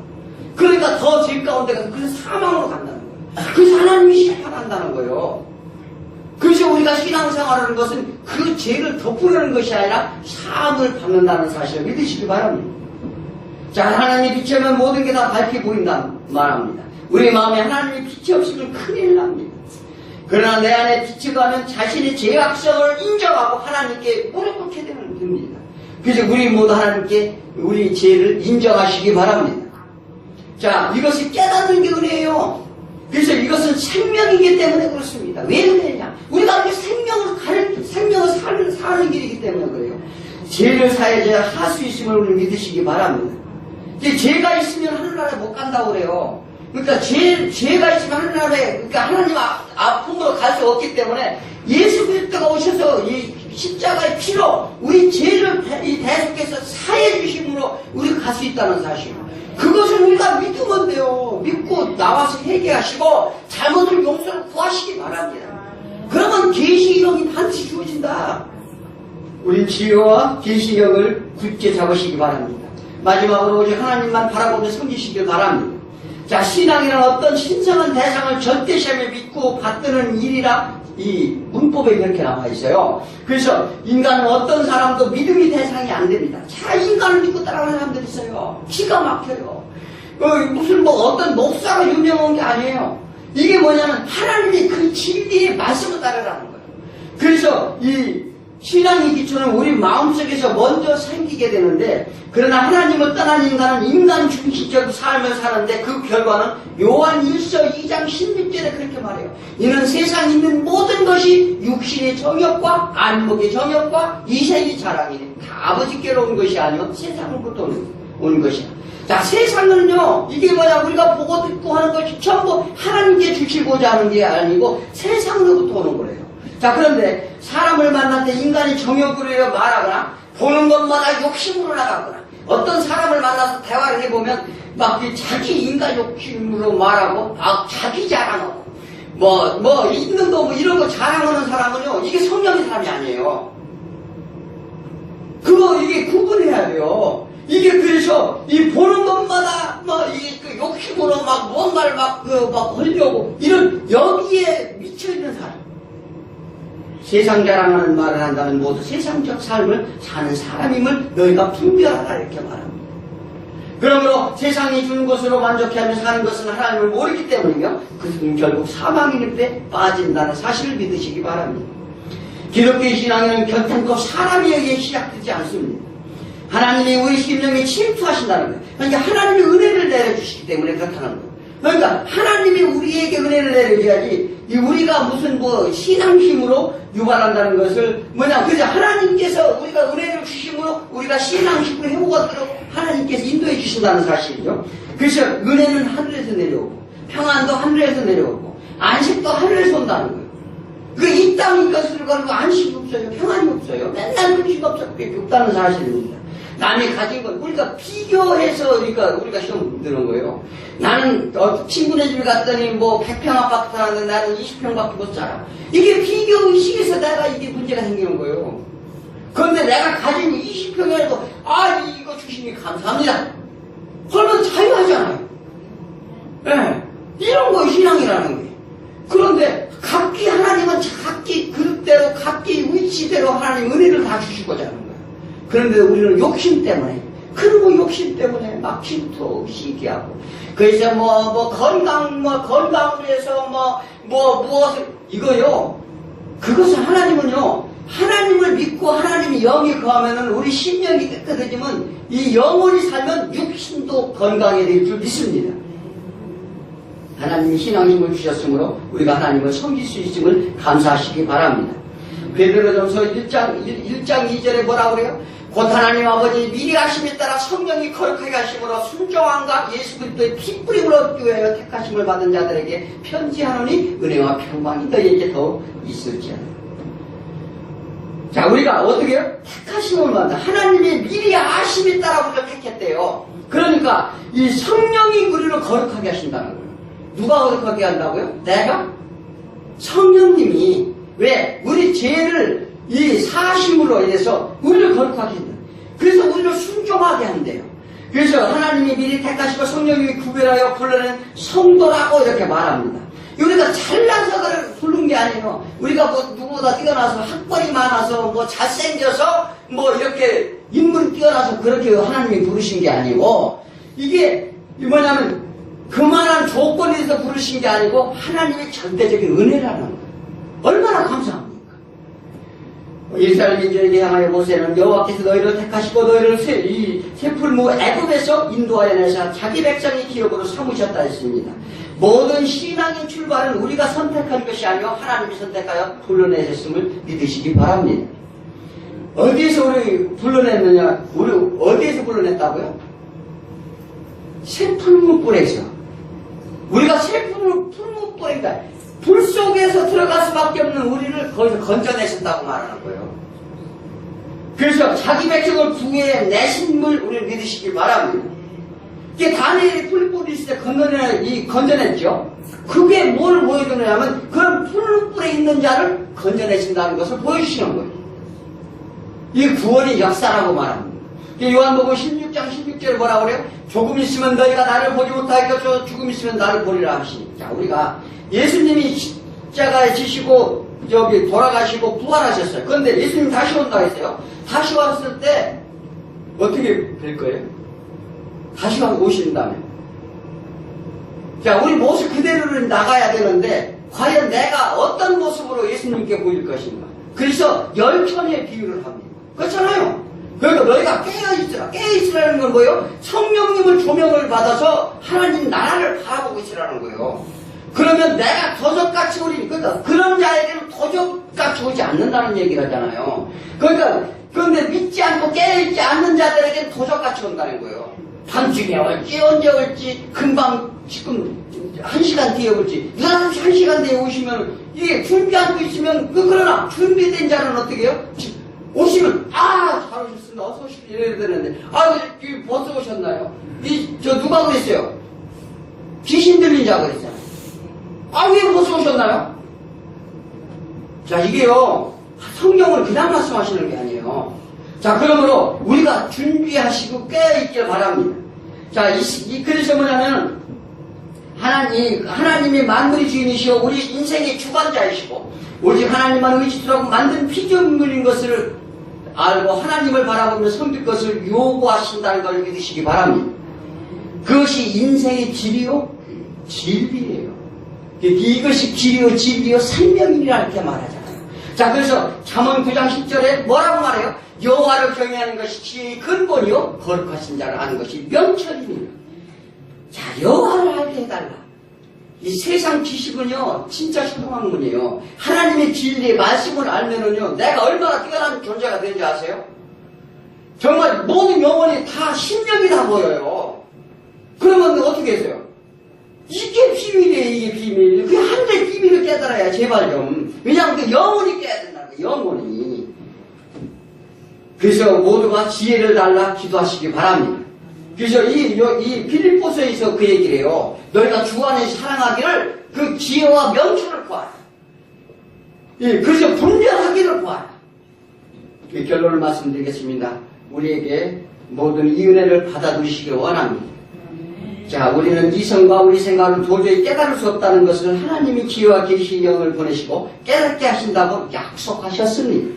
그러니까 더 죄 가운데 가서 그 사망으로 간다는 거예요. 그래서 하나님이 심판한다는 거예요. 그래서 우리가 신앙생활하는 것은 그 죄를 덮으려는 것이 아니라 사함을 받는다는 사실을 믿으시기 바랍니다. 자, 하나님이 빛이 오면 모든 게 다 밝게 보인다 말합니다. 우리 마음에 하나님이 빛이 없으면 큰일 납니다. 그러나 내 안에 빛이 가면 자신의 죄악성을 인정하고 하나님께 무릎 꿇게 됩니다. 그래서 우리 모두 하나님께 우리 죄를 인정하시기 바랍니다. 자, 이것이 깨닫는 게 은혜예요. 그래서 이것은 생명이기 때문에 그렇습니다. 왜 은혜냐? 우리가 이렇게 생명을 사는 길이기 때문에 그래요. 죄를 사해줘야 할 수 있음을 우리 믿으시기 바랍니다. 이제 죄가 있으면 하늘나라에 못 간다고 그래요. 그러니까 죄가 있으면 하늘나라에, 그러니까 하나님 앞으로 갈 수 없기 때문에 예수 그리스도가 오셔서 이 십자가의 피로 우리 죄를 대속해서 사해 주심으로 우리가 갈 수 있다는 사실. 그것을 우리가 믿으면 돼요. 믿고 나와서 회개하시고 잘못을 용서를 구하시기 바랍니다. 그러면 계시경이 반드시 주어진다. 우린 지혜와 계시경을 굳게 잡으시기 바랍니다. 마지막으로 오직 하나님만 바라보며 섬기시길 바랍니다. 자, 신앙이란 어떤 신성한 대상을 절대시하며 믿고 받드는 일이라 이 문법에 그렇게 나와 있어요. 그래서 인간은 어떤 사람도 믿음이 대상이 안 됩니다. 자, 인간을 믿고 따라가는 사람들이 있어요. 기가 막혀요. 무슨 어떤 목사가 유명한 게 아니에요. 이게 뭐냐면 하나님이 그 진리의 말씀을 따르라는 거예요. 그래서 이 신앙의 기초는 우리 마음속에서 먼저 생기게 되는데, 그러나 하나님을 떠난 인간은 인간 중심적 삶을 사는데 그 결과는 요한 1서 2장 16절에 그렇게 말해요. 이는 세상에 있는 모든 것이 육신의 정욕과 안목의 정욕과 이생의 자랑이니 다 아버지께로 온 것이 아니요 세상으로부터 온 것이야. 자, 세상은요, 이게 뭐냐, 우리가 보고 듣고 하는 것이 전부 하나님께 주시고자 하는 게 아니고 세상으로부터 오는 거래요. 자, 그런데 사람을 만날 때 인간이 정욕으로 말하거나 보는 것마다 욕심으로 나가거나 어떤 사람을 만나서 대화를 해보면 막 자기 인간 욕심으로 말하고 자기 자랑하고 있는 거 이런 거 자랑하는 사람은요, 이게 성령의 사람이 아니에요. 이게 구분해야 돼요. 이게 그래서 이 보는 것마다 그 욕심으로 뭔가를 하려고 이런 여기에 미쳐있는 사람. 세상 자랑하는 말을 한다면 모두 세상적 삶을 사는 사람임을 너희가 분별하라 이렇게 말합니다. 그러므로 세상이 주는 것으로 만족해하며 사는 것은 하나님을 모르기 때문이며 그것은 결국 사망인데 빠진다는 사실을 믿으시기 바랍니다. 기독교의 신앙에는 결단코 사람에 의해 시작되지 않습니다. 하나님이 우리 심령에 침투하신다는 거예요. 그러니까 하나님이 은혜를 내려주시기 때문에 그렇다는 거예요. 그러니까 하나님이 우리에게 은혜를 내려줘야지 우리가 무슨 신앙 힘으로 유발한다는 것을 그래서 하나님께서 우리가 은혜를 주심으로 우리가 신앙 힘으로 해보도록 하나님께서 인도해 주신다는 사실이죠. 그래서 은혜는 하늘에서 내려오고 평안도 하늘에서 내려오고 안식도 하늘에서 온다는 거예요. 이 땅 것을 가지고 안식이 없어요. 평안이 없어요. 맨날 근심이 없다는 사실입니다. 남이 가진 걸 우리가 비교해서 우리가 시험 드는 거예요. 나는 친구네 집 갔더니 100평 아파트 사는데 나는 20평밖에 못 살아. 이게 비교 의식에서 내가 이게 문제가 생기는 거예요. 그런데 내가 가진 20평이라도 이거 주시니 감사합니다. 그러면 자유하잖아요. 네. 이런 거 신앙이라는 게. 그런데 각기 하나님은 각기 그릇대로 각기 위치대로 하나님 은혜를 다 주시고자 하는 거예요. 그런데 우리는 욕심 때문에, 그리고 욕심 때문에 막 질투, 시기하고, 그래서 건강을 위해서 무엇을, 이거요. 그것은 하나님은요, 하나님을 믿고 하나님이 영이 거하면은 우리 심령이 깨끗해지면 이 영혼이 살면 육신도 건강해질 줄 믿습니다. 하나님이 신앙심을 주셨으므로 우리가 하나님을 섬길 수 있음을 감사하시기 바랍니다. 베드로전서 1장 2절에 뭐라 그래요? 곧 하나님 아버지 미리 하심에 따라 성령이 거룩하게 하심으로 순종함과 예수 그리스도의 피뿌림을 얻기 위하여 택하심을 받은 자들에게 편지하노니 은혜와 평강이 너희에게 더욱 있을지어다. 자, 우리가 어떻게 해요? 택하심을 받는다. 하나님이 미리 아심에 따라 우리가 택했대요. 그러니까 이 성령이 우리를 거룩하게 하신다는 거예요. 누가 거룩하게 한다고요? 내가? 성령님이. 왜? 우리 죄를 이 사심으로 인해서 우리를 거룩하게 한다. 그래서 우리를 순종하게 한대요. 그래서 하나님이 미리 택하시고 성령님이 구별하여 불러낸 성도라고 이렇게 말합니다. 우리가 잘나서 그를 부른 게 아니에요. 우리가 뭐 누구보다 뛰어나서 학벌이 많아서 뭐 잘생겨서 뭐 이렇게 인물이 뛰어나서 그렇게 하나님이 부르신 게 아니고, 이게 뭐냐면 그만한 조건에 있어서 부르신 게 아니고 하나님의 절대적인 은혜라는 거예요. 얼마나 감사합니까? 이스라엘 민족에게 향하여 보세는 여호와께서 너희를 택하시고 너희를 새 풀무 애굽에서 인도하여 내사 자기 백성의 기업으로 삼으셨다 했습니다. 모든 신앙의 출발은 우리가 선택한 것이 아니요 하나님이 선택하여 불러내셨음을 믿으시기 바랍니다. 어디에서 우리 불러냈느냐? 우리 어디에서 불러냈다고요? 새 풀무불에서. 우리가 새 풀무불이니까 불 속에서 들어갈 수밖에 없는 우리를 거기서 건져내신다고 말하는 거예요. 그래서 자기 백성을 부에 내신 물 우리를 믿으시기 바랍니다. 이게 다니엘이 풀불이 있을 때 건져냈죠. 그게 뭘 보여주느냐면 그런 풀불에 있는 자를 건져내신다는 것을 보여주시는 거예요. 이 구원의 역사라고 말합니다. 요한복음 16장 16절에 뭐라고 그래요? 조금 있으면 너희가 나를 보지 못하겠고 조금 있으면 나를 보리라 하시니. 자, 우리가 예수님이 십자가에 지시고 여기 돌아가시고 부활하셨어요. 그런데 예수님 다시 온다 했어요. 다시 왔을 때 어떻게 될 거예요? 다시 오신다며. 자, 우리 모습 그대로를 나가야 되는데 과연 내가 어떤 모습으로 예수님께 보일 것인가? 그래서 열천의 비유를 합니다. 그렇잖아요. 그러니까 너희가 깨어있으라. 깨어있으라는 건 뭐예요? 성령님을 조명을 받아서 하나님 나라를 바라보고 있으라는 거예요. 그러면 내가 도적같이 그러니까 그런 자에게는 도적같이 오지 않는다는 얘기를 하잖아요. 그러니까 그런데 믿지 않고 깨어있지 않는 자들에게는 도적같이 온다는 거예요. 밤중에 올지 언제 올지 금방 지금 1시간 뒤에 올지 누나같이 1시간 뒤에 오시면 이게 준비하고 있으면 그러나 준비된 자는 어떻게 해요? 오시면 잘 오셨습니다. 어서 오십시오 이래야 되는데 벌써 오셨나요? 저 누가 그랬어요? 귀신 들린 자 그랬잖아요. 왜 벌써 오셨나요? 자, 이게요 성경을 그냥 말씀하시는 게 아니에요. 자, 그러므로 우리가 준비하시고 깨어있길 바랍니다. 자, 그래서 뭐냐면 하나님이 만물의 주인이시고 우리 인생의 주관자이시고 오직 하나님만 의지하고 만든 피조물인 것을 알고 하나님을 바라보며 섬길 것을 요구하신다는 걸 믿으시기 바랍니다. 그것이 인생의 길이요 진리예요. 이것이 길이요 진리요 생명이라 이렇게 말하잖아요. 자, 그래서 잠언 9장 10절에 뭐라고 말해요? 여호와를 경외하는 것이 지혜의 근본이요 거룩하신 자를 아는 것이 명철이니라. 자, 여호와를 알게 해달라. 이 세상 지식은요 진짜 신통학문이에요. 하나님의 진리의 말씀을 알면은요 내가 얼마나 뛰어난 존재가 되는지 아세요? 정말 모든 영혼이 다 심령이 다 보여요. 그러면 어떻게 해서요? 이게 비밀이에요. 이게 비밀. 그 하늘의 비밀을 깨달아야 제발 좀. 왜냐하면 그 영혼이 깨야 된다는 거예요. 영혼이. 그래서 모두가 지혜를 달라 기도하시기 바랍니다. 그래서 이 빌립보서에서 그 얘기를 해요. 너희가 주 안에서 사랑하기를 그 지혜와 명철을 구하라. 그래서 분별하기를 구하라. 결론을 말씀드리겠습니다. 우리에게 모든 이 은혜를 받아들이시기를 원합니다. 자, 우리는 이성과 우리 생각을 도저히 깨달을 수 없다는 것을 하나님이 지혜와 계시의 영을 보내시고 깨닫게 하신다고 약속하셨습니다.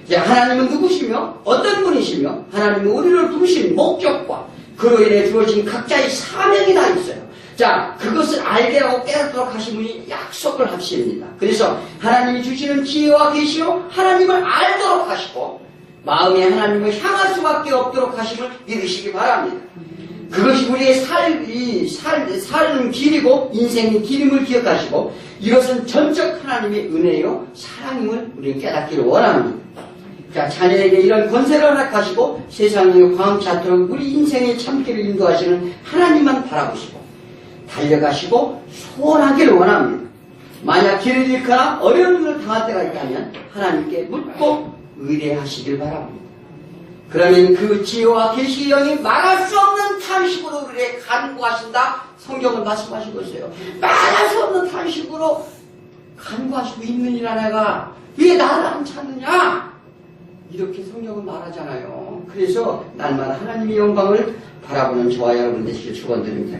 자, 하나님은 누구시며 어떤 분이시며 하나님은 우리를 부르신 목적과 그로 인해 주어진 각자의 사명이 다 있어요. 자, 그것을 알게 하고 깨닫도록 하신 분이 약속을 하십니다. 그래서 하나님이 주시는 지혜와 계시요 하나님을 알도록 하시고 마음에 하나님을 향할 수밖에 없도록 하심을 믿으시기 바랍니다. 그것이 우리의 삶 길이고 인생의 길임을 기억하시고 이것은 전적 하나님의 은혜요 사랑임을 우리는 깨닫기를 원합니다. 자, 자녀에게 이런 권세를 허락하시고 세상에 광치 않도록 우리 인생의 참길을 인도하시는 하나님만 바라보시고 달려가시고 소원하기를 원합니다. 만약 길을 잃거나 어려운 일을 당할 때가 있다면 하나님께 묻고 의뢰하시길 바랍니다. 그러면 그 지혜와 계시의 영이 말할 수 없는 탄식으로 우리에게 간구하신다. 성경은 말씀하시고 있어요. 말할 수 없는 탄식으로 간구하시고 있느니라 내가 왜 나를 안 찾느냐? 이렇게 성경은 말하잖아요. 그래서 날마다 하나님의 영광을 바라보는 저와 여러분 되시길 축원드립니다.